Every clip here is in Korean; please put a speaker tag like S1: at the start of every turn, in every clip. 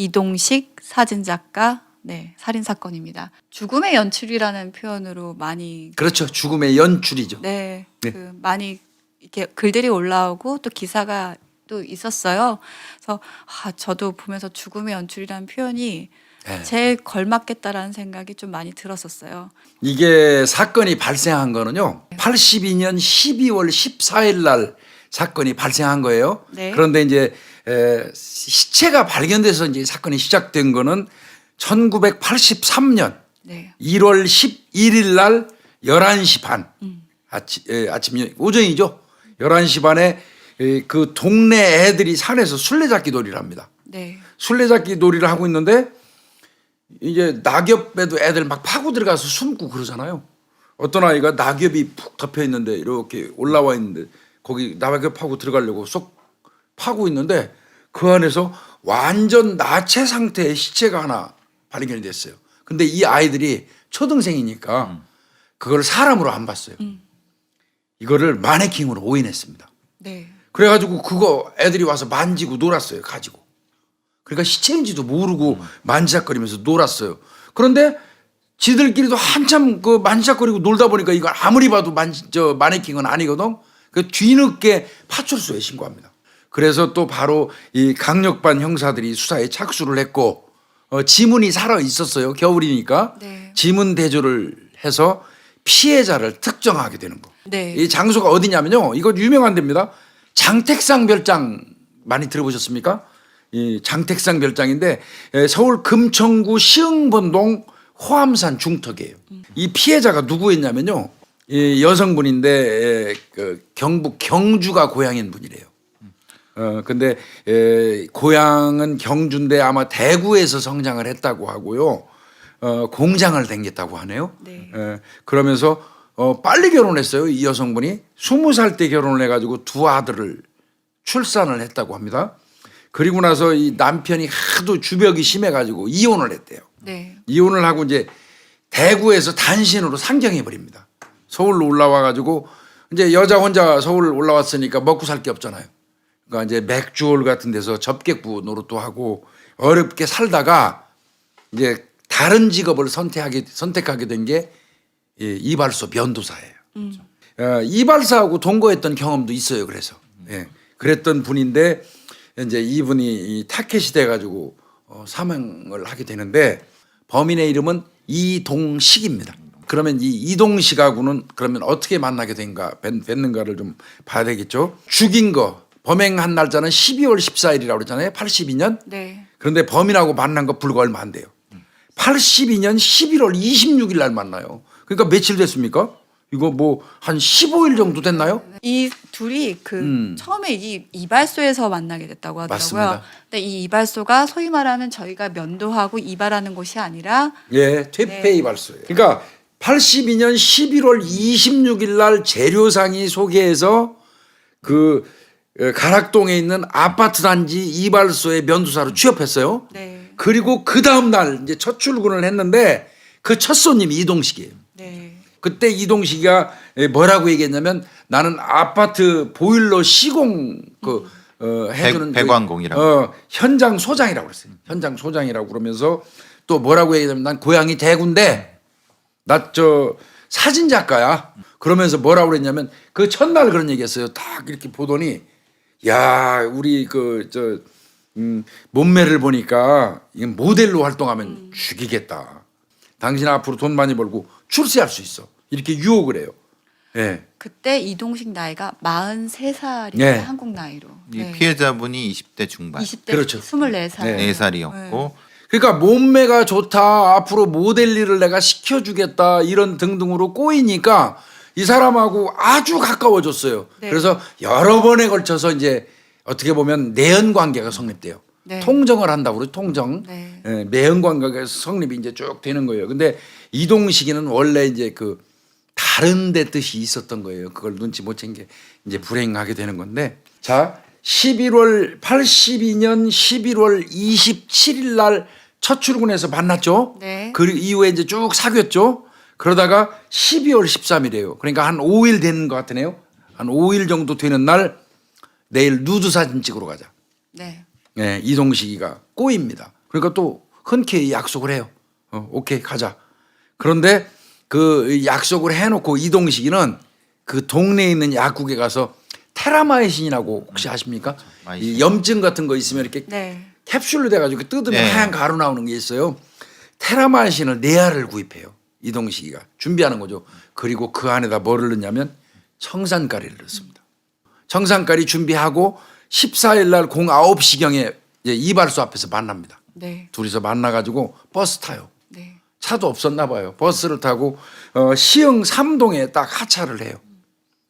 S1: 이동식 사진작가 살인 사건입니다. 죽음의 연출이라는 표현으로 많이
S2: 그렇죠. 죽음의 연출이죠.
S1: 네. 많이 이렇게 글들이 올라오고 또 기사가 또 있었어요. 그래서 저도 보면서 죽음의 연출이라는 표현이 제일 걸맞겠다라는 생각이 좀 많이 들었었어요.
S2: 이게 사건이 발생한 거는요. 82년 12월 14일 날 사건이 발생한 거예요.
S1: 네.
S2: 그런데 이제 시체가 발견돼서 이제 사건이 시작된 거는 1983년
S1: 네.
S2: 1월 11일 날 11시 반 아침 오전이죠. 11시 반에 그 동네 애들이 산에서 술래잡기 놀이를 합니다.
S1: 네.
S2: 술래잡기 놀이를 하고 있는데 이제 낙엽에도 애들 막 파고 들어가서 숨고 그러잖아요. 어떤 아이가 낙엽이 푹 덮여 있는데 이렇게 올라와 있는데 거기 낙엽 파고 들어가려고 쏙 파고 있는데 그 안에서 완전 나체 상태의 시체가 하나 발견이 됐어요. 근데 이 아이들이 초등생이니까 그걸 사람으로 안 봤어요. 이거를 마네킹으로 오인했습니다.
S1: 네.
S2: 그래가지고 그거 애들이 와서 만지고 놀았어요. 가지고. 그러니까 시체인지도 모르고 만지작거리면서 놀았어요. 그런데 지들끼리도 한참 그 만지작거리고 놀다 보니까 이거 아무리 봐도 마네킹은 아니거든. 그 뒤늦게 파출소에 신고합니다. 그래서 또 바로 이 강력반 형사들이 수사에 착수를 했고 지문이 살아 있었어요. 겨울이니까.
S1: 네.
S2: 지문 대조를 해서 피해자를 특정하게 되는 거.
S1: 네.
S2: 이 장소가 어디냐면요. 이거 유명한 데입니다. 장택상 별장 많이 들어보셨습니까? 이 장택상 별장인데 서울 금천구 시흥번동 호암산 중턱이에요. 이 피해자가 누구였냐면요. 이 여성분인데 경북 경주가 고향인 분이래요. 근데 고향은 경주인데 아마 대구에서 성장을 했다고 하고요. 공장을 다녔다고 하네요.
S1: 네.
S2: 그러면서 빨리 결혼했어요. 이 여성분이 20살 때 결혼을 해가지고 두 아들을 출산을 했다고 합니다. 그리고 나서 이 남편이 하도 주벽이 심해가지고 이혼을 했대요.
S1: 네.
S2: 이혼을 하고 이제 대구에서 단신으로 상경해 버립니다. 서울로 올라와가지고 이제 여자 혼자 서울 올라왔으니까 먹고 살 게 없잖아요. 그러니까 이제 맥주홀 같은 데서 접객부 노릇도 하고 어렵게 살다가 이제 다른 직업을 선택하게 된 게 이발소 면도사예요. 이발사하고 동거했던 경험도 있어요. 그래서 그랬던 분인데 이제 이분이 타켓이 돼가지고 사망을 하게 되는데 범인의 이름은 이동식입니다. 그러면 이 이동식하고는 그러면 어떻게 만나게 됐는가를 좀 봐야 되겠죠. 죽인 거 범행한 날짜는 12월 14일이라고 그랬잖아요. 82년.
S1: 네.
S2: 그런데 범인하고 만난 거 불과 얼마 안 돼요. 82년 11월 26일 날 만나요. 그러니까 며칠 됐습니까? 이거 뭐 한 15일 정도 됐나요?
S1: 이 둘이 처음에 이 이발소에서 만나게 됐다고 하더라고요.
S2: 맞습니다.
S1: 근데 이 이발소가 소위 말하는 저희가 면도하고 이발하는 곳이 아니라
S2: 퇴폐 이발소예요. 그러니까 82년 11월 26일 날 재료상이 소개해서 그 가락동에 있는 아파트 단지 이발소에 면도사로 취업했어요.
S1: 네.
S2: 그리고 그 다음 날 이제 첫 출근을 했는데 그 첫 손님이 이동식이에요.
S1: 네.
S2: 그때 이동식이가 뭐라고 얘기했냐면 나는 아파트 보일러 시공 해주는
S3: 배관공이라고
S2: 현장 소장이라고 그랬어요. 현장 소장이라고 그러면서 또 뭐라고 얘기하냐면 난 고향이 대구인데 나 사진 작가야. 그러면서 뭐라고 그랬냐면 그 첫날 그런 얘기했어요. 딱 이렇게 보더니 야 우리 몸매를 보니까 이건 모델로 활동하면 죽이겠다. 당신 앞으로 돈 많이 벌고 출세할 수 있어. 이렇게 유혹을 해요. 네.
S1: 그때 이동식 나이가 43살이에요.
S2: 네.
S1: 한국 나이로.
S3: 이 피해자분이 20대 중반
S1: 20대
S2: 그렇죠.
S1: 24살.
S3: 4살이었고
S2: 그러니까 몸매가 좋다. 앞으로 모델 일을 내가 시켜주겠다. 이런 등등으로 꼬이니까 이 사람하고 아주 가까워졌어요.
S1: 네.
S2: 그래서 여러 번에 걸쳐서 이제 어떻게 보면 내연 관계가 성립돼요.
S1: 네.
S2: 통정을 한다고 그러죠. 통정.
S1: 네.
S2: 내연 관계가 성립이 이제 쭉 되는 거예요. 근데 이동식이는 원래 이제 다른 데 뜻이 있었던 거예요. 그걸 눈치 못 챈 게 이제 불행하게 되는 건데. 자, 82년 11월 27일 날 첫 출근해서 만났죠.
S1: 네.
S2: 그 이후에 이제 쭉 사귀었죠. 그러다가 12월 13일이에요. 그러니까 한 5일 되는 것 같으네요. 한 5일 정도 되는 날 내일 누드 사진 찍으러 가자.
S1: 네.
S2: 이동식이가 꼬입니다. 그러니까 또 흔쾌히 약속을 해요. 오케이 가자. 그런데 그 약속을 해놓고 이동식이는 그 동네에 있는 약국에 가서 테라마이신이라고 혹시 아십니까? 이 염증 같은 거 있으면 이렇게
S1: 네.
S2: 캡슐로 돼가지고 뜯으면
S3: 네.
S2: 하얀 가루 나오는 게 있어요. 테라마이신을 4알을 구입해요. 이동식이가 준비하는 거죠. 그리고 그 안에다 뭐를 넣냐면 청산가리를 넣습니다. 청산가리 준비하고 14일 날 09시경에 이제 이발소 앞에서 만납니다.
S1: 네.
S2: 둘이서 만나가지고 버스 타요.
S1: 네.
S2: 차도 없었나 봐요. 버스를 타고 시흥 3동에 딱 하차를 해요.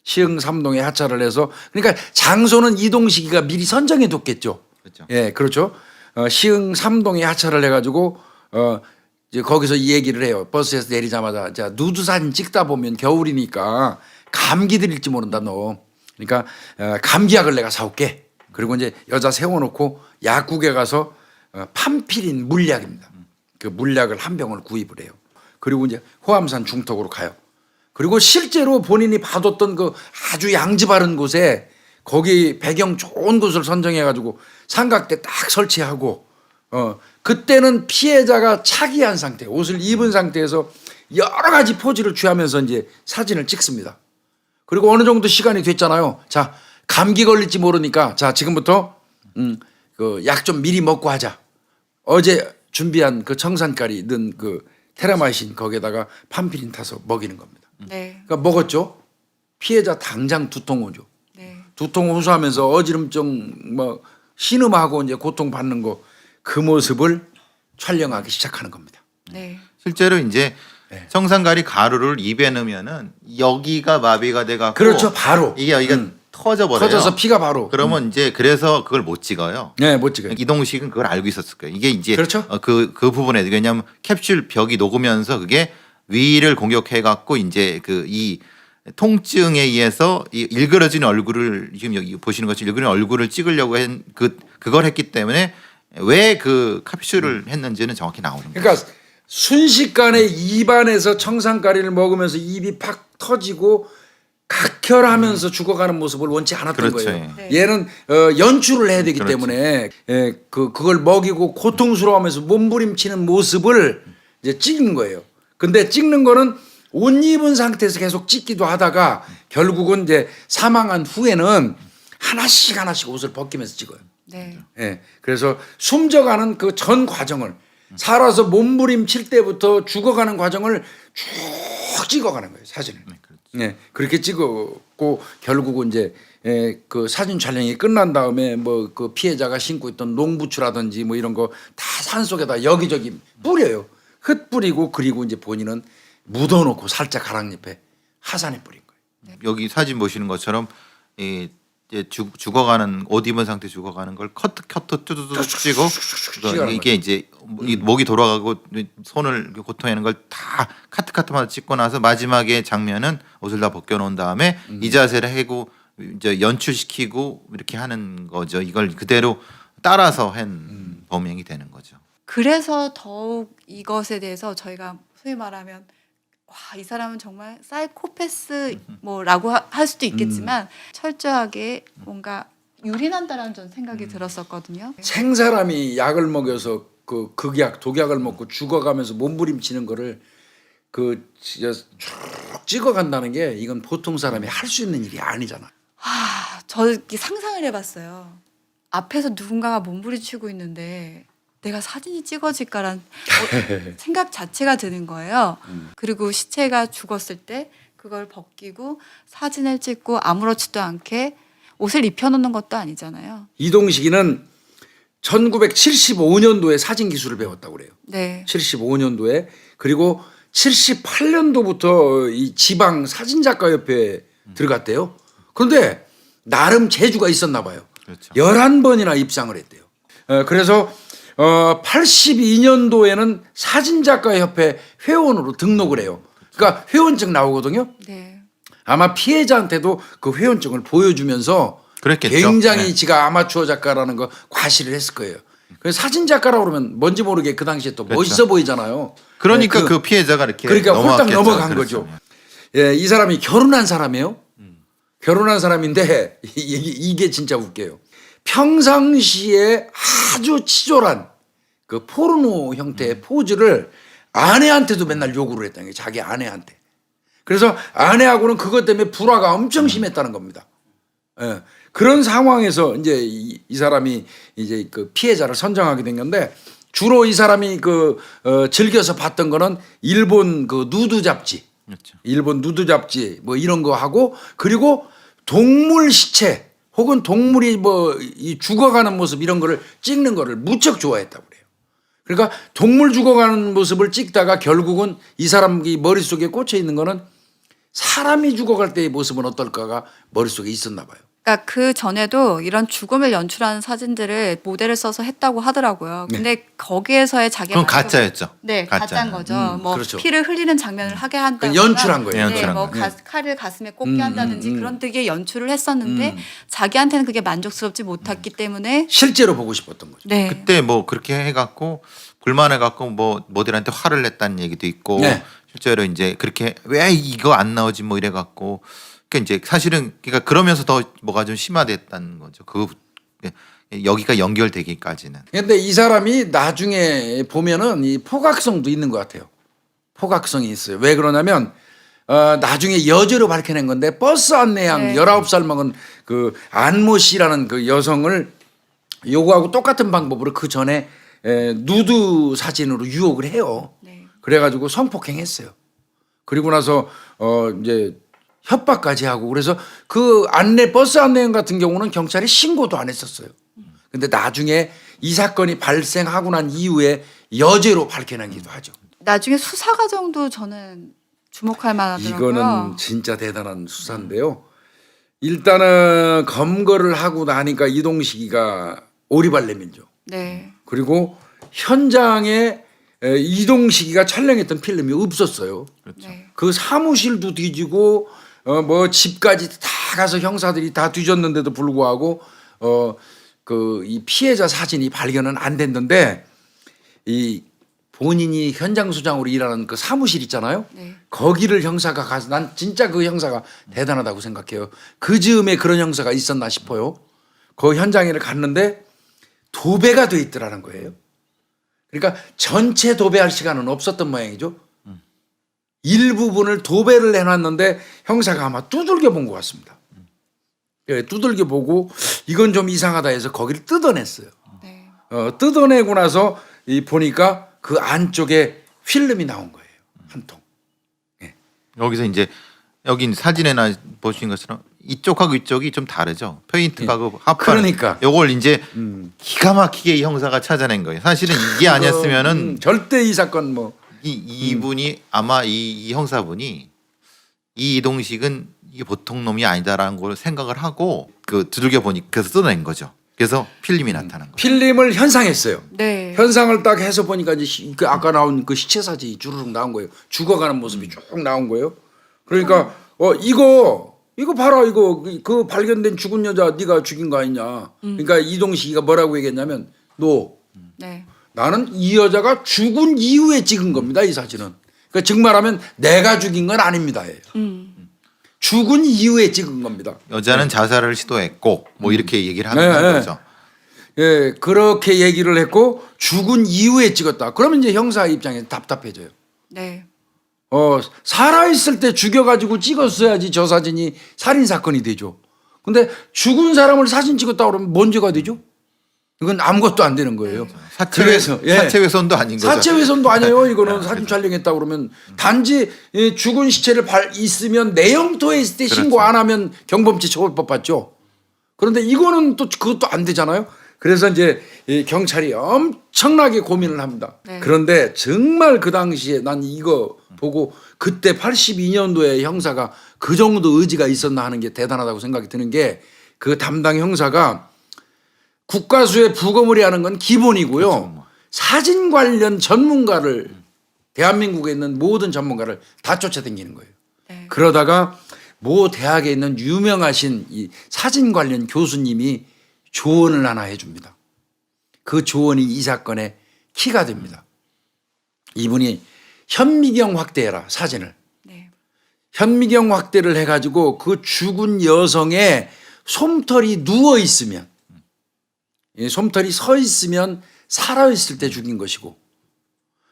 S2: 시흥 3동에 하차를 해서 그러니까 장소는 이동식이가 미리 선정해 뒀겠죠.
S3: 그렇죠.
S2: 예, 그렇죠. 시흥 3동에 하차를 해가지고 이제 거기서 이 얘기를 해요. 버스에서 내리자마자 자 누드 사진 찍다 보면 겨울이니까 감기 들일지 모른다 너. 그러니까 감기약을 내가 사올게. 그리고 이제 여자 세워놓고 약국에 가서 판피린 물약입니다. 그 물약을 한 병을 구입을 해요. 그리고 이제 호암산 중턱으로 가요. 그리고 실제로 본인이 봐뒀던 그 아주 양지 바른 곳에 거기 배경 좋은 곳을 선정해 가지고 삼각대 딱 설치하고 그때는 피해자가 차기한 상태, 옷을 입은 상태에서 여러 가지 포즈를 취하면서 이제 사진을 찍습니다. 그리고 어느 정도 시간이 됐잖아요. 자, 감기 걸릴지 모르니까 자, 지금부터 그 약 좀 미리 먹고 하자. 어제 준비한 그 청산가리 넣은 그 테라마이신 거기에다가 판피린 타서 먹이는 겁니다.
S1: 네.
S2: 그러니까 먹었죠. 피해자 당장 두통 오죠.
S1: 네.
S2: 두통 호소하면서 어지럼증 뭐 신음하고 이제 고통 받는 거 그 모습을 촬영하기 시작하는 겁니다.
S1: 네.
S3: 실제로 이제 청산가리 가루를 입에 넣으면은 여기가 마비가 돼갖고
S2: 그렇죠. 바로
S3: 이게 여기가 터져버려요.
S2: 터져서 피가 바로.
S3: 그러면 이제 그래서 그걸 못 찍어요.
S2: 네, 못 찍어요.
S3: 이동식은 그걸 알고 있었을 거예요. 이게 이제
S2: 그렇죠.
S3: 그 부분에 왜냐하면 캡슐 벽이 녹으면서 그게 위를 공격해갖고 이제 그 이 통증에 의해서 이 일그러진 얼굴을 지금 여기 보시는 것처럼 일그러진 얼굴을 찍으려고 한 그걸 했기 때문에 왜 그 캡슐을 했는지는 정확히 나오는 거예요.
S2: 그러니까 순식간에 입안에서 청산가리를 먹으면서 입이 팍 터지고 각혈하면서 죽어가는 모습을 원치 않았던
S3: 그렇죠.
S2: 거예요.
S1: 네.
S2: 얘는 연출을 해야 되기
S3: 그렇지.
S2: 때문에 그걸 먹이고 고통스러워하면서 몸부림치는 모습을 이제 찍은 거예요. 근데 찍는 거는 옷 입은 상태에서 계속 찍기도 하다가 결국은 이제 사망한 후에는 하나씩 옷을 벗기면서 찍어요.
S1: 네.
S2: 예. 그래서 숨져가는 그 전 과정을 살아서 몸부림칠 때부터 죽어가는 과정을 쭉 찍어가는 거예요, 사진을. 네, 그렇게 찍었고 결국은 이제 그 사진 촬영이 끝난 다음에 뭐 그 피해자가 신고 있던 농부추라든지 뭐 이런 거 다 산속에다 여기저기 뿌려요. 흙 뿌리고 그리고 이제 본인은 묻어놓고 살짝 가랑잎에 하산해 뿌린 거예요.
S3: 여기 사진 보시는 것처럼 이 이제 죽어가는 옷 입은 상태 죽어가는 걸 커트 뚜두두 찍고 이게 이제 이 목이 돌아가고 손을 고통하는 걸 다 카트마다 찍고 나서 마지막에 장면은 옷을 다 벗겨놓은 다음에 이 자세를 하고 이제 연출시키고 이렇게 하는 거죠. 이걸 그대로 따라서 한 범행이 되는 거죠.
S1: 그래서 더욱 이것에 대해서 저희가 소위 말하면 와, 이 사람은 정말 사이코패스 뭐라고 할 수도 있겠지만 철저하게 뭔가 유린한다라는 전 생각이 들었었거든요.
S2: 생사람이 약을 먹여서 그 극약 독약을 먹고 죽어가면서 몸부림치는 거를 그 진짜 쭉 찍어간다는 게 이건 보통 사람이 할 수 있는 일이 아니잖아.
S1: 저 이렇게 상상을 해봤어요. 앞에서 누군가가 몸부림치고 있는데 내가 사진이 찍어질까란 생각 자체가 드는 거예요. 그리고 시체가 죽었을 때 그걸 벗기고 사진을 찍고 아무렇지도 않게 옷을 입혀놓는 것도 아니잖아요.
S2: 이동식이는 1975년도에 사진 기술을 배웠다고 그래요.
S1: 네.
S2: 75년도에 그리고 78년도부터 이 지방 사진작가협회에 들어갔대요. 그런데 나름 재주가 있었나 봐요.
S3: 그렇죠.
S2: 11번이나 입상을 했대요. 그래서 82년도에는 사진작가협회 회원으로 등록을 해요. 그러니까 회원증 나오거든요.
S1: 네.
S2: 아마 피해자한테도 그 회원증을 보여주면서
S3: 그랬겠죠.
S2: 굉장히
S3: 네.
S2: 지가 아마추어 작가라는 거 과시를 했을 거예요. 그래서 사진 작가라고 그러면 뭔지 모르게 그 당시에 또
S3: 그렇죠.
S2: 멋있어 보이잖아요.
S3: 그러니까
S2: 네,
S3: 그 피해자가 이렇게
S2: 그러니까 홀딱
S3: 넘어갔겠죠.
S2: 넘어간
S3: 그렇죠.
S2: 거죠. 예, 이 사람이 결혼한 사람이에요. 결혼한 사람인데 이게 진짜 웃겨요. 평상시에 아주 치졸한 그 포르노 형태의 포즈를 아내한테도 맨날 요구를 했다는 게 자기 아내한테. 그래서 아내하고는 그것 때문에 불화가 엄청 심했다는 겁니다. 예. 그런 상황에서 이제 이 사람이 이제 그 피해자를 선정하게 된 건데 주로 이 사람이 즐겨서 봤던 거는 일본 그 누드 잡지.
S3: 그렇죠.
S2: 일본 누드 잡지 뭐 이런 거 하고 그리고 동물 시체 혹은 동물이 이 죽어가는 모습 이런 거를 찍는 거를 무척 좋아했다고 그래요. 그러니까 동물 죽어가는 모습을 찍다가 결국은 이 사람이 머릿속에 꽂혀 있는 거는 사람이 죽어갈 때의 모습은 어떨까가 머릿속에 있었나 봐요.
S1: 그러니까 그 전에도 이런 죽음을 연출하는 사진들을 모델을 써서 했다고 하더라고요. 근데 거기에서의 자기가
S3: 그건 가짜였죠.
S1: 네, 가짜인 거죠. 뭐
S2: 그렇죠.
S1: 피를 흘리는 장면을 하게 한다거나
S2: 연출한 거예요.
S1: 네,
S3: 연출한
S1: 뭐
S3: 거예요.
S1: 칼을 가슴에 꽂게 한다든지 그런 되게 연출을 했었는데 자기한테는 그게 만족스럽지 못했기 때문에
S2: 실제로 보고 싶었던 거죠.
S1: 네.
S3: 그때 뭐 그렇게 해갖고 불만해갖고 뭐 모델한테 화를 냈다는 얘기도 있고
S2: 네.
S3: 실제로 이제 그렇게 왜 이거 안 나오지 뭐 이래갖고 그러니까 이제 사실은 그러니까 그러면서 더 뭐가 좀 심화됐다는 거죠. 여기가 연결되기까지는.
S2: 근데 이 사람이 나중에 보면은 이 포각성도 있는 것 같아요. 포각성이 있어요. 왜 그러냐면 나중에 여죄로 밝혀낸 건데 버스 안내양
S1: 네.
S2: 19살 먹은 그 안모 씨라는 그 여성을 요거하고 똑같은 방법으로 그 전에 누드 사진으로 유혹을 해요.
S1: 네.
S2: 그래가지고 성폭행했어요. 그리고 나서 이제 협박까지 하고 그래서 그 버스 안내양 같은 경우는 경찰이 신고도 안 했었어요. 근데 나중에 이 사건이 발생하고 난 이후에 여죄로 밝혀내기도 하죠.
S1: 나중에 수사 과정도 저는 주목할 만하더라고요.
S2: 이거는 진짜 대단한 수사인데요. 일단은 검거를 하고 나니까 이동식이가 오리발 내밀죠.
S1: 네.
S2: 그리고 현장에 이동식이가 촬영했던 필름이 없었어요.
S1: 네.
S2: 그 사무실도 뒤지고 뭐 집까지 다 가서 형사들이 다 뒤졌는데도 불구하고 이 피해자 사진이 발견은 안 됐는데 이 본인이 현장 소장으로 일하는 그 사무실 있잖아요.
S1: 네.
S2: 거기를 형사가 가서 난 진짜 그 형사가 대단하다고 생각해요. 그 즈음에 그런 형사가 있었나 싶어요. 그 현장에를 갔는데 도배가 돼 있더라는 거예요. 그러니까 전체 도배할 시간은 없었던 모양이죠. 일부분을 도배를 해놨는데 형사가 아마 두들겨 본 것 같습니다. 예, 두들겨 보고 이건 좀 이상하다 해서 거기를 뜯어냈어요.
S1: 네.
S2: 뜯어내고 나서 보니까 그 안쪽에 필름이 나온 거예요. 한 통.
S3: 여기서 이제 여기 사진에나 보신 것처럼 이쪽하고 이쪽이 좀 다르죠. 페인트하고 합판.
S2: 그러니까.
S3: 요걸 이제 기가 막히게 이 형사가 찾아낸 거예요. 사실은 이게 아니었으면은
S2: 절대 이 사건 뭐
S3: 이분이 아마 이 형사분이 이 이동식은 이게 보통 놈이 아니다라는 걸 생각을 하고 두들겨 보니 그래서 뜯어낸 거죠. 그래서 필름이 나타난 거예요.
S2: 필름을 현상했어요.
S1: 네.
S2: 현상을 딱 해서 보니까 이제 그 아까 나온 그 시체 사진이 주르륵 나온 거예요. 죽어가는 모습이 쭉 나온 거예요. 그러니까 이거 봐라 이거 그 발견된 죽은 여자 네가 죽인 거 아니냐. 그러니까 이동식이가 뭐라고 얘기했냐면
S1: 네.
S2: 나는 이 여자가 죽은 이후에 찍은 겁니다. 이 사진은. 그러니까 즉 말하면 내가 죽인 건 아닙니다. 죽은 이후에 찍은 겁니다.
S3: 여자는 자살을 시도했고 뭐 이렇게 얘기를 하는 거죠.
S2: 예, 그렇게 얘기를 했고 죽은 이후에 찍었다. 그러면 이제 형사 입장에서 답답해져요.
S1: 네.
S2: 살아있을 때 죽여가지고 찍었어야지 저 사진이 살인사건이 되죠. 근데 죽은 사람을 사진 찍었다 그러면 뭔 죄가 되죠? 이건 아무것도 안 되는 거예요.
S3: 사체훼손도 아닌 거죠.
S2: 사체훼손도 아니에요. 이거는 사진 촬영했다 그러면 단지 죽은 시체를 있으면 내영토에 있을 때 신고 안 하면 경범죄 처벌법 받죠. 그런데 이거는 또 그것도 안 되잖아요. 그래서 이제 경찰이 엄청나게 고민을 합니다.
S1: 네.
S2: 그런데 정말 그 당시에 난 이거 보고 그때 82년도에 형사가 그 정도 의지가 있었나 하는 게 대단하다고 생각이 드는 게 그 담당 형사가 국가수에 부검을 해야 하는 건 기본이고요.
S3: 그렇죠.
S2: 사진 관련 전문가를 대한민국에 있는 모든 전문가를 다 쫓아다니는 거예요.
S1: 네.
S2: 그러다가 모 대학에 있는 유명하신 이 사진 관련 교수님이 조언을 하나 해줍니다. 그 조언이 이 사건의 키가 됩니다. 이분이 현미경 확대해라 사진을.
S1: 네.
S2: 현미경 확대를 해가지고 그 죽은 여성의 솜털이 누워 있으면 솜털이 서 있으면 살아있을 때 죽인 것이고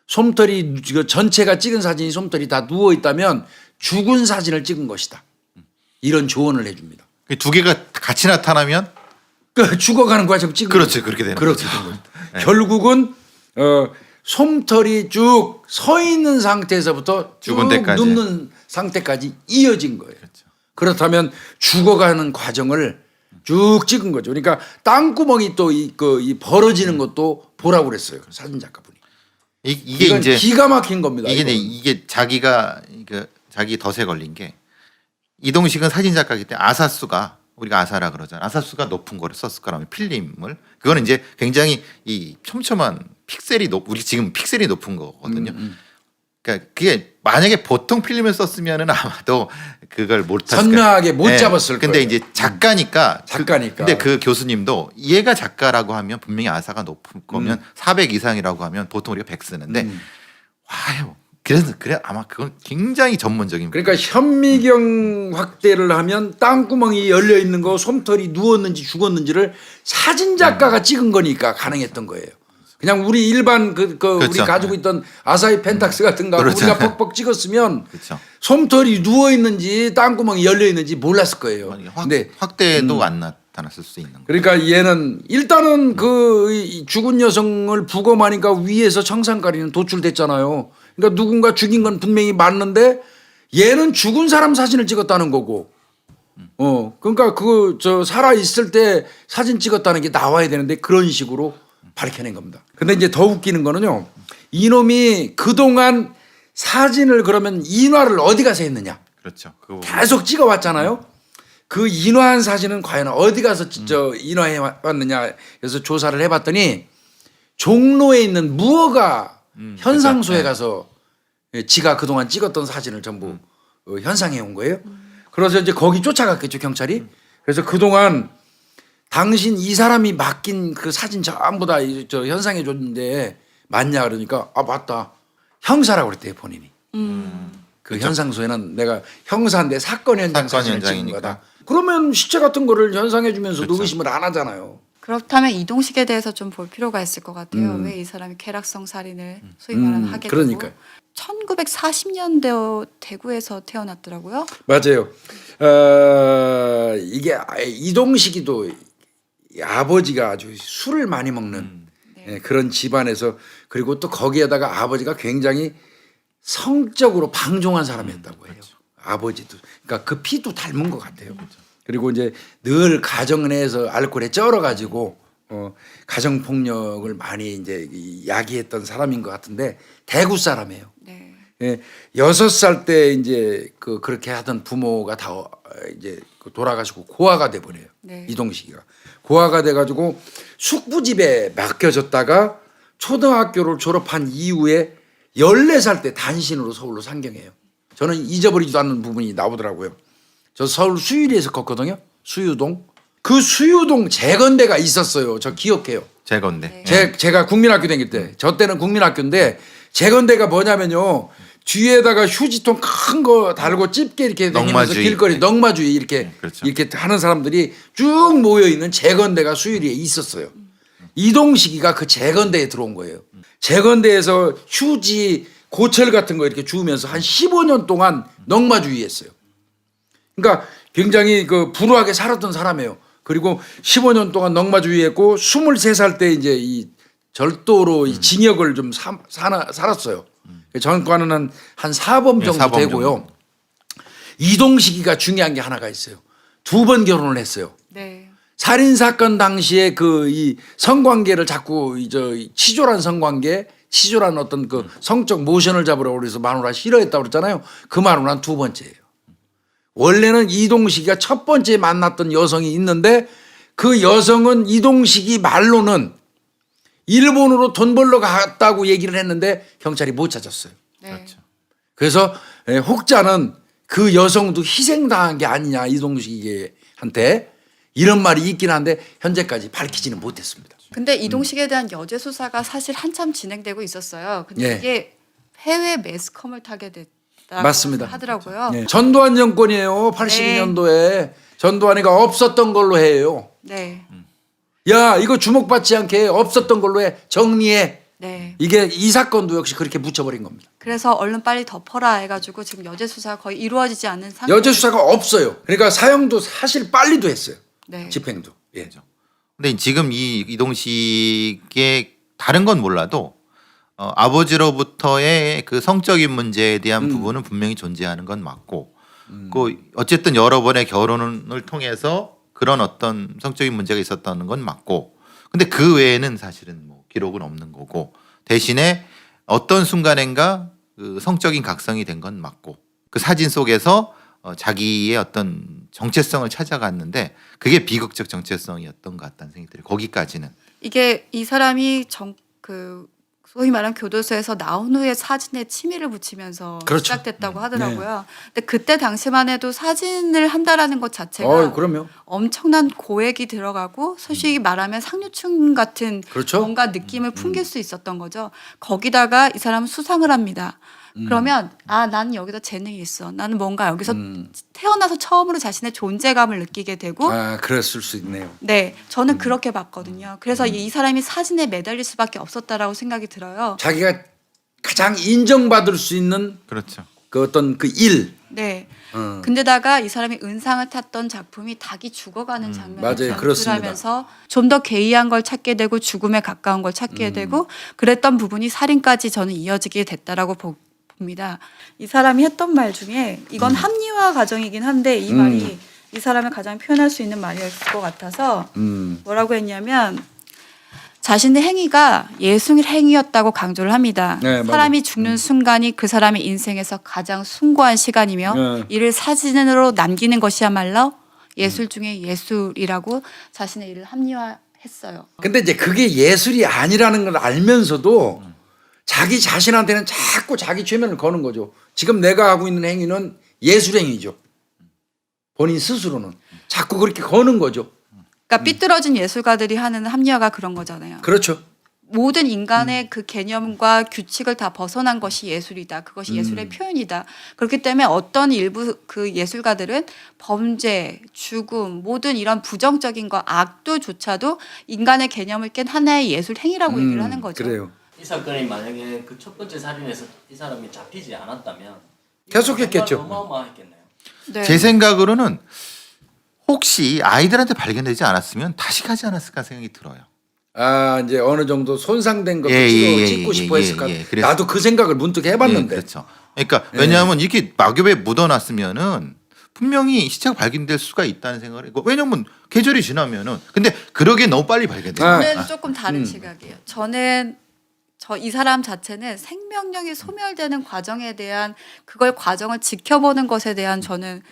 S2: 솜털이 그 전체가 찍은 사진이 솜털이 다 누워 있다면 죽은 사진을 찍은 것이다. 이런 조언을 해줍니다.
S3: 두 개가 같이 나타나면
S2: 그 죽어가는 과정 찍은
S3: 그렇죠. 그렇게 되는
S2: 그렇게
S3: 거죠.
S2: 된 거죠. 결국은 솜털이 쭉 서 있는 상태에서부터 쭉
S3: 죽은 데까지.
S2: 눕는 상태까지 이어진 거예요.
S3: 그렇죠.
S2: 그렇다면 죽어가는 과정을 쭉 찍은 거죠. 그러니까 땅구멍이 또 이 벌어지는 것도 보라고 그랬어요. 사진 작가분이.
S3: 이게
S2: 이건
S3: 이제
S2: 기가 막힌 겁니다.
S3: 이게 자기가 자기 덫에 걸린 게 이동식은 사진 작가이기 때문에 아사수가 우리가 아사라 그러잖아. 아사수가 높은 거를 썼을 거라면 필름을 그거는 이제 굉장히 이 촘촘한 픽셀이 우리 지금 픽셀이 높은 거거든요. 그러니까 그게 만약에 보통 필름을 썼으면은 아마도 그걸 못
S2: 선명하게 못 잡았을
S3: 근데
S2: 거예요.
S3: 이제 작가니까 근데 그 교수님도 얘가 작가라고 하면 분명히 아사가 높을 거면 400 이상이라고 하면 보통 우리가 100 쓰는데 와요. 그래서 아마 그건 굉장히 전문적인.
S2: 그러니까 현미경 확대를 하면 땅구멍이 열려 있는 거 솜털이 누웠는지 죽었는지를 사진 작가가 찍은 거니까 가능했던 거예요. 그냥 우리 일반 우리
S3: 그렇죠.
S2: 가지고 있던 아사히 펜탁스 같은 거
S3: 그렇죠.
S2: 우리가 퍽퍽 찍었으면
S3: 그렇죠.
S2: 솜털이 누워 있는지 땅구멍이 열려 있는지 몰랐을 거예요. 근데
S3: 확대도 안 나타났을 수 있는 거예요.
S2: 그러니까 얘는 일단은 이 죽은 여성을 부검하니까 위에서 청산가리는 도출됐잖아요. 그러니까 누군가 죽인 건 분명히 맞는데 얘는 죽은 사람 사진을 찍었다는 거고. 그러니까 살아 있을 때 사진 찍었다는 게 나와야 되는데 그런 식으로 밝혀낸 겁니다. 근데 이제 더 웃기는 거는요. 이놈이 그동안 사진을 그러면 인화를 어디 가서 했느냐.
S3: 그렇죠.
S2: 계속 찍어왔잖아요. 그 인화한 사진은 과연 어디 가서 인화해 왔느냐. 그래서 조사를 해봤더니 종로에 있는 무허가 현상소에 가서 지가 그동안 찍었던 사진을 전부 현상해 온 거예요. 그래서 이제 거기 쫓아갔겠죠, 경찰이. 그래서 그동안 당신 이 사람이 맡긴 그 사진 전부 다 현상해 줬는데 맞냐 그러니까 맞다. 형사라고 그랬대요, 본인이. 그 현상소에는 내가 형사인데 사건 현장 사진을 찍은 거다. 그러면 시체 같은 거를 현상해 주면서도
S3: 그렇죠.
S2: 의심을 안 하잖아요.
S1: 그렇다면 이동식에 대해서 좀 볼 필요가 있을 것 같아요. 왜 이 사람이 쾌락성 살인을 소위 말하면 하게 되고.
S2: 그러니까요.
S1: 1940년대 대구에서 태어났더라고요.
S2: 맞아요. 이게 이동식이도 아버지가 아주 술을 많이 먹는 그런 집안에서 그리고 또 거기에다가 아버지가 굉장히 성적으로 방종한 사람이었다고 해요.
S3: 그렇죠.
S2: 아버지도. 그러니까 그 피도 닮은 것 같아요. 그리고 이제 늘 가정 내에서 알코올에 쩔어가지고 가정 폭력을 많이 이제 야기했던 사람인 것 같은데 대구 사람이에요.
S1: 네.
S2: 6살 때 이제 그렇게 하던 부모가 다 이제 돌아가시고 고아가 돼 버려요.
S1: 네.
S2: 이동식이가 고아가 돼 가지고 숙부집에 맡겨졌다가 초등학교를 졸업한 이후에 14살 때 단신으로 서울로 상경해요. 저는 잊어버리지도 않는 부분이 나오더라고요. 저 서울 수유리에서 컸거든요. 수유동. 그 수유동 재건대가 있었어요. 저 기억해요.
S3: 재건대.
S2: 제가 국민학교 다닐 때. 저 때는 국민학교인데 재건대가 뭐냐면요. 뒤에다가 휴지통 큰 거 달고 집게 이렇게 다니면서
S3: 넉마주의.
S2: 길거리 넉마주의 이렇게
S3: 그렇죠.
S2: 이렇게 하는 사람들이 쭉 모여 있는 재건대가 수유리에 있었어요. 이동식이가 그 재건대에 들어온 거예요. 재건대에서 휴지 고철 같은 거 이렇게 주우면서 한 15년 동안 넉마주의했어요. 그러니까 굉장히 불우하게 살았던 사람이에요. 그리고 15년 동안 넉마주의했고 23살 때 이제 이 절도로 이 징역을 좀 살았어요. 전과는 한 4범 정도
S3: 사범
S2: 되고요.
S3: 정도.
S2: 이동식이가 중요한 게 하나가 있어요. 2번 결혼을 했어요.
S1: 네.
S2: 살인 사건 당시에 이 성관계를 자꾸 치졸한 성관계, 치졸한 어떤 성적 모션을 잡으라고 그래서 마누라 싫어했다고 그랬잖아요. 그 마누라는 2번째예요. 원래는 이동식이가 첫 번째 만났던 여성이 있는데 그 여성은 이동식이 말로는 일본으로 돈 벌러 갔다고 얘기를 했는데 경찰이 못 찾았어요.
S1: 네.
S3: 그렇죠.
S2: 그래서 혹자는 그 여성도 희생당한 게 아니냐 이동식이한테 이런 말이 있긴 한데 현재까지 밝히지는 못했습니다.
S1: 근데 이동식에 대한 여죄 수사가 사실 한참 진행되고 있었어요. 근데
S2: 예.
S1: 이게 해외 매스컴을 타게 됐다고
S2: 맞습니다.
S1: 하더라고요.
S2: 네. 전두환 정권이에요. 82년도에 전두환이가 없었던 걸로 해요.
S1: 네.
S2: 야 이거 주목받지 않게 없었던 걸로 해 정리해.
S1: 네.
S2: 이게 이 사건도 역시 그렇게 묻혀버린 겁니다.
S1: 그래서 얼른 빨리 덮어라 해가지고 지금 여죄 수사가 거의 이루어지지 않는 상태.
S2: 여죄 수사가 없어요. 그러니까 사형도 사실 빨리도 했어요.
S1: 네.
S2: 집행도. 예.
S3: 근데 지금 이 이동식의 다른 건 몰라도 아버지로부터의 그 성적인 문제에 대한 부분은 분명히 존재하는 건 맞고, 그 어쨌든 여러 번의 결혼을 통해서 그런 어떤 성적인 문제가 있었다는 건 맞고, 근데 그 외에는 사실은 뭐 기록은 없는 거고, 대신에 어떤 순간인가 그 성적인 각성이 된 건 맞고, 그 사진 속에서 자기의 어떤 정체성을 찾아갔는데 그게 비극적 정체성이었던 것 같다는 생각이 들어요. 거기까지는.
S1: 이게 이 사람이 소위 말하는 교도소에서 나온 후에 사진에 취미를 붙이면서
S2: 그렇죠.
S1: 시작됐다고 하더라고요. 근데 그때 당시만 해도 사진을 한다라는 것 자체가
S2: 그럼요.
S1: 엄청난 고액이 들어가고 소위 말하면 상류층 같은
S2: 그렇죠.
S1: 뭔가 느낌을 풍길 수 있었던 거죠. 거기다가 이 사람은 수상을 합니다. 그러면 나는 여기다 재능이 있어. 나는 뭔가 여기서 태어나서 처음으로 자신의 존재감을 느끼게 되고
S2: 그랬을 수 있네요.
S1: 네, 저는 그렇게 봤거든요. 그래서 이 사람이 사진에 매달릴 수밖에 없었다라고 생각이 들어요.
S2: 자기가 가장 인정받을 수 있는
S3: 그렇죠.
S2: 그 어떤 그 일.
S1: 네. 근데다가 이 사람이 은상을 탔던 작품이 닭이 죽어가는 장면을
S2: 맞아요. 그렇습니다.
S1: 연출하면서 좀 더 괴이한 걸 찾게 되고 죽음에 가까운 걸 찾게 되고 그랬던 부분이 살인까지 저는 이어지게 됐다라고 봅니다. 이 사람이 했던 말 중에 이건 합리화 과정이긴 한데 이 말이 이 사람을 가장 표현할 수 있는 말이었을 것 같아서 뭐라고 했냐면 자신의 행위가 예술 행위였다고 강조를 합니다.
S2: 네,
S1: 사람이 죽는 순간이 그 사람의 인생에서 가장 숭고한 시간이며
S2: 네.
S1: 이를 사진으로 남기는 것이야말로 예술 중에 예술이라고 자신의 일을 합리화했어요.
S2: 근데 이제 그게 예술이 아니라는 걸 알면서도 자기 자신한테는 자꾸 자기 최면을 거는 거죠. 지금 내가 하고 있는 행위는 예술 행위죠. 본인 스스로는 자꾸 그렇게 거는 거죠.
S1: 그러니까 삐뚤어진 예술가들이 하는 합리화가 그런 거잖아요.
S2: 그렇죠.
S1: 모든 인간의 그 개념과 규칙을 다 벗어난 것이 예술이다. 그것이 예술의 표현이다. 그렇기 때문에 어떤 일부 그 예술가들은 범죄, 죽음, 모든 이런 부정적인 거, 악도조차도 인간의 개념을 깬 하나의 예술 행위라고 얘기를 하는 거죠.
S2: 그래요.
S4: 이 사건이 만약에 그 첫 번째 살인에서 이 사람이 잡히지 않았다면
S2: 계속했겠죠.
S4: 정말 어마어마했겠네요.
S1: 네.
S3: 제 생각으로는 혹시 아이들한테 발견되지 않았으면 다시 가지 않았을까 생각이 들어요.
S2: 이제 어느 정도 손상된 것도 찍고 싶어 했을까.
S3: 그래서-
S2: 나도 그 생각을 문득 해봤는데.
S3: 그렇죠. 그러니까 왜냐하면 이렇게 막엽에 묻어놨으면은 분명히 시체가 발견될 수가 있다는 생각을 했고, 왜냐면 계절이 지나면은, 근데 그러기엔 너무 빨리 발견돼요.
S1: 저는 조금 다른 시각이에요. 저는 이 사람 자체는 생명력이 소멸되는 과정에 대한 그걸 과정을 지켜보는 것에 대한 저는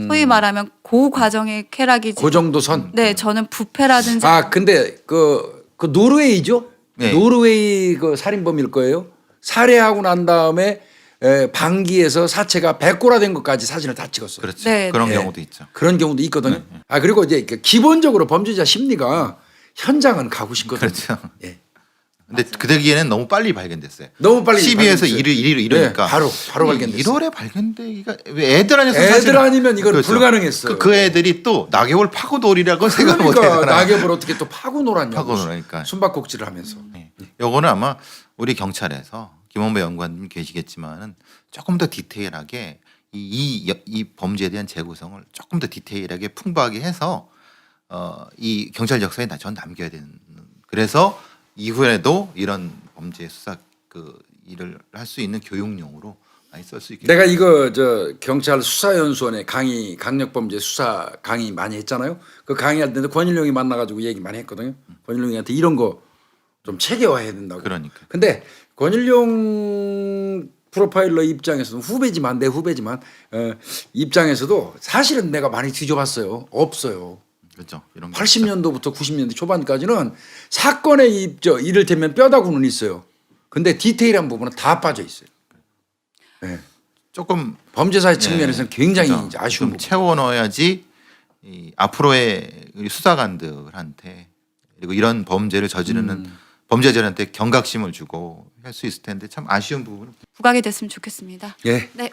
S1: 소위 말하면 그 과정의 쾌락이지.
S2: 그 정도 선.
S1: 네, 저는 부패라든지
S2: 근데 그 노르웨이죠?
S3: 네.
S2: 노르웨이 그 살인범일 거예요. 살해하고 난 다음에 방기에서 사체가 백골화된 것까지 사진을 다 찍었어요.
S3: 그렇죠.
S1: 네,
S3: 그런
S2: 네.
S3: 경우도 있죠.
S2: 그런 경우도 있거든요. 그리고 이제 기본적으로 범죄자 심리가 현장은 가고 싶거든요.
S3: 그렇죠.
S2: 예.
S3: 근데 그대기에는 너무 빨리 발견됐어요.
S2: 너무 빨리
S3: 12에서
S2: 발견됐어요.
S3: 1일 이러니까
S2: 네, 바로 발견됐어요.
S3: 1월에 발견되기가 왜 애들 안에서
S2: 애들 아니면 이건 불가능했어요.
S3: 그 애들이 또 낙엽을 파고 놀이라고 생각 못
S2: 그러니까
S3: 하잖아요.
S2: 낙엽을 어떻게 또 파고 놀았냐고.
S3: 파고 놀으니까.
S2: 숨바꼭질을 하면서.
S3: 네. 요거는 아마 우리 경찰에서 김원배 연구관님 계시겠지만은 조금 더 디테일하게 이 범죄에 대한 재구성을 조금 더 디테일하게 풍부하게 해서 이 경찰 역사에 전 남겨야 되는. 그래서 이후에도 이런 범죄 수사 그 일을 할 수 있는 교육용으로 많이 쓸 수 있게.
S2: 내가 이거 경찰 수사연수원에 강력범죄 수사 강의 많이 했잖아요. 그 강의할 때도 권일용이 만나가지고 얘기 많이 했거든요. 권일용이한테 이런 거 좀 체계화해야 된다고.
S3: 그러니까.
S2: 근데 권일용 프로파일러 입장에서는 후배지만 내 후배지만 입장에서도 사실은 내가 많이 뒤져봤어요. 없어요.
S3: 그렇죠. 이런 거.
S2: 80년도부터 90년대 초반까지는 사건의 이를테면 뼈다구는 있어요. 근데 디테일한 부분은 다 빠져 있어요. 네.
S3: 조금
S2: 범죄사의 측면에서는 굉장히
S3: 그렇죠.
S2: 이제 아쉬운
S3: 좀
S2: 부분.
S3: 채워 넣어야지 이 앞으로의 우리 수사관들한테 그리고 이런 범죄를 저지르는 범죄자들한테 경각심을 주고 할 수 있을 텐데 참 아쉬운 부분은
S1: 부각이 됐으면 좋겠습니다.
S2: 예.
S1: 네.